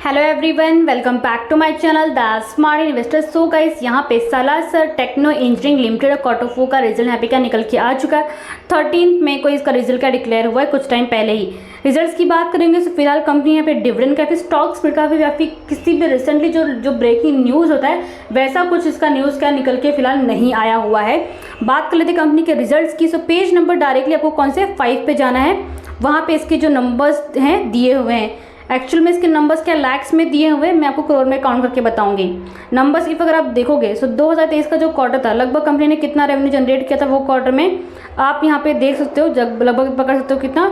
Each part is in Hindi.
Hello everyone, welcome back to my channel the smart investor. So guys, यहाँ पे सालासर टेक्नो इंजीनियरिंग लिमिटेड और क्वार्टर 4 का रिजल्ट यहाँ पे क्या निकल के आ चुका है। 13 मई को इसका रिजल्ट क्या डिक्लेयर हुआ है, कुछ टाइम पहले ही। रिजल्ट्स की बात करेंगे तो फिलहाल कंपनी यहाँ पे डिविडेंड का फिर स्टॉक स्प्लिट का भी या फिर किसी भी रिसेंटली जो ब्रेकिंग न्यूज़ होता है वैसा कुछ इसका न्यूज़ क्या निकल के फिलहाल नहीं आया हुआ है। बात कर लेते कंपनी के रिजल्ट्स की। सो पेज नंबर डायरेक्टली आपको कौन से 5 पे जाना है, वहाँ पे इसके जो नंबर्स हैं दिए हुए हैं। एक्चुअल में इसके नंबर्स क्या लैक्स में दिए हुए हैं, मैं आपको करोड़ में काउंट करके बताऊंगी। नंबर्स इफ अगर आप देखोगे सो 2023 का जो क्वार्टर था, लगभग कंपनी ने कितना रेवेन्यू जनरेट किया था वो क्वार्टर में आप यहाँ पे देख सकते हो। लगभग पकड़ सकते हो कितना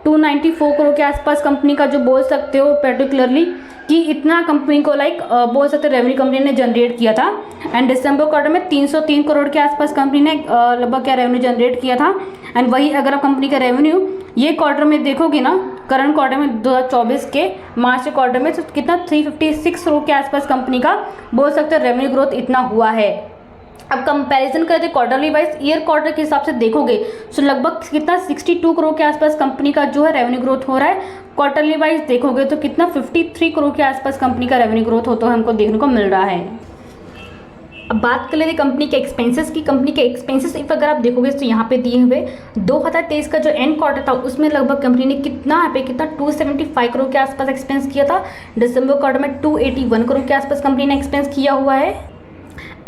294 करोड़ के आसपास कंपनी का जो बोल सकते हो पर्टिकुलरली कि इतना कंपनी को बोल सकते हो रेवेन्यू कंपनी ने जनरेट किया था। एंड दिसंबर क्वार्टर में 303 करोड़ के आसपास कंपनी ने लगभग क्या रेवेन्यू जनरेट किया था। एंड वही अगर आप कंपनी का रेवेन्यू ये क्वार्टर में देखोगे ना, करंट क्वार्टर में 2024 के मार्च के क्वार्टर में तो कितना 356 करोड़ के आसपास कंपनी का बोल सकते हो रेवेन्यू ग्रोथ इतना हुआ है। अब कंपैरिजन करते क्वार्टरली वाइज ईयर क्वार्टर के हिसाब से देखोगे तो लगभग कितना 62 करोड़ के आसपास कंपनी का जो है रेवेन्यू ग्रोथ हो रहा है। क्वार्टरली वाइज देखोगे तो कितना 53 करोड़ के आसपास कंपनी का रेवेन्यू ग्रोथ होता है हमको देखने को मिल रहा है। अब बात कर लेते कंपनी के एक्सपेंसेस की। कंपनी के एक्सपेंसेस इफ अगर आप देखोगे तो यहाँ पे दिए हुए 2023 का जो एंड क्वार्टर था उसमें लगभग कंपनी ने कितना 275 करोड़ के आसपास एक्सपेंस किया था। दिसंबर क्वार्टर में 281 करोड़ के आसपास कंपनी ने एक्सपेंस किया हुआ है।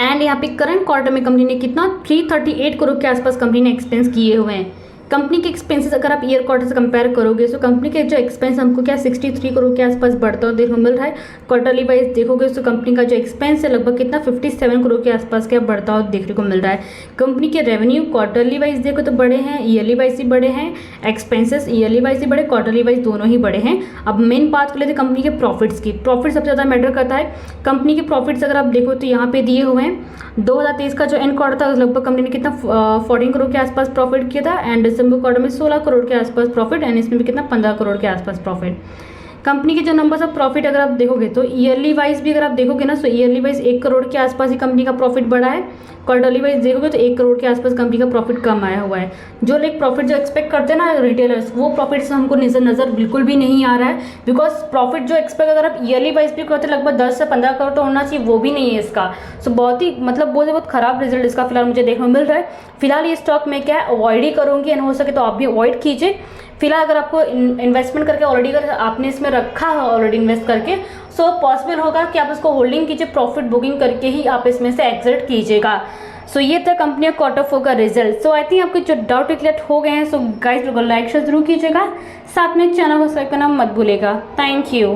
एंड यहाँ पे करंट क्वार्टर में कंपनी ने कितना 338 करोड़ के आसपास कंपनी ने एक्सपेंस किए हुए हैं। कंपनी के एक्सपेंसेस अगर आप ईयर क्वार्टर से कंपेयर करोगे तो कंपनी के जो एक्सपेंस हमको क्या 63 करोड़ के आसपास बढ़ता हुआ देखने को मिल रहा है। क्वार्टरली वाइज देखोगे तो कंपनी का जो एक्सपेंस है लगभग कितना 57 करोड़ के आसपास क्या बढ़ता हुआ देखने को मिल रहा है। कंपनी के रेवेन्यू क्वार्टरली वाइज देखो तो बड़े हैं, ईयरली वाइज ही बड़े हैं। एक्सपेंसेस ईयरली वाइज ही बड़े, क्वार्टरली वाइज दोनों ही बड़े हैं। अब मेन बात कर लेते कंपनी के प्रॉफिट्स की। प्रॉफिट सबसे ज़्यादा मैटर करता है। कंपनी के प्रॉफिट्स अगर आप देखो तो यहाँ पे दिए हुए हैं 2023 का जो एंड क्वार्टर था लगभग कंपनी ने कितना 14 करोड़ के आसपास प्रॉफिट किया था। एंड दिसंबर क्वार्टर में 16 करोड़ के आसपास प्रॉफिट एंड इसमें भी कितना 15 करोड़ के आसपास प्रॉफिट। कंपनी के जो नंबर्स ऑफ प्रॉफिट अगर आप देखोगे तो ईयरली वाइज भी अगर आप देखोगे ना तो ईयरली वाइज 1 करोड़ के आसपास ही कंपनी का प्रॉफिट बढ़ा है। क्वार्टरली वाइज देखोगे तो 1 करोड़ के आसपास कंपनी का प्रॉफिट कम आया हुआ है। जो प्रॉफिट जो एक्सपेक्ट करते हैं ना रिटेलर्स, वो प्रॉफिट से हमको नज़र बिल्कुल भी नहीं आ रहा है। बिकॉज प्रॉफिट जो एक्सपेक्ट अगर आप ईयरली वाइज भी करते लगभग 10 से 15 करोड़ तो होना चाहिए, वो भी नहीं है इसका। सो बहुत ही बहुत खराब रिजल्ट इसका फिलहाल मुझे देखने को मिल रहा है। फिलहाल ये स्टॉक मैं क्या अवॉइड ही करूँगी एंड हो सके तो आप भी अवॉइड कीजिए। फिलहाल अगर आपको इन्वेस्टमेंट करके ऑलरेडी अगर आपने इसमें रखा है ऑलरेडी इन्वेस्ट करके, सो पॉसिबल होगा कि आप इसको होल्डिंग कीजिए, प्रॉफिट बुकिंग करके ही आप इसमें से एग्जिट कीजिएगा। सो ये था कंपनी क्वार्टर 4 का रिजल्ट। सो आई थिंक आपके जो डाउट क्लियर हो गए हैं। सो गाइस लोगों लाइक शेयर जरूर कीजिएगा, साथ में चैनल को सब्सक्राइब करना मत भूलिएगा। Thank you.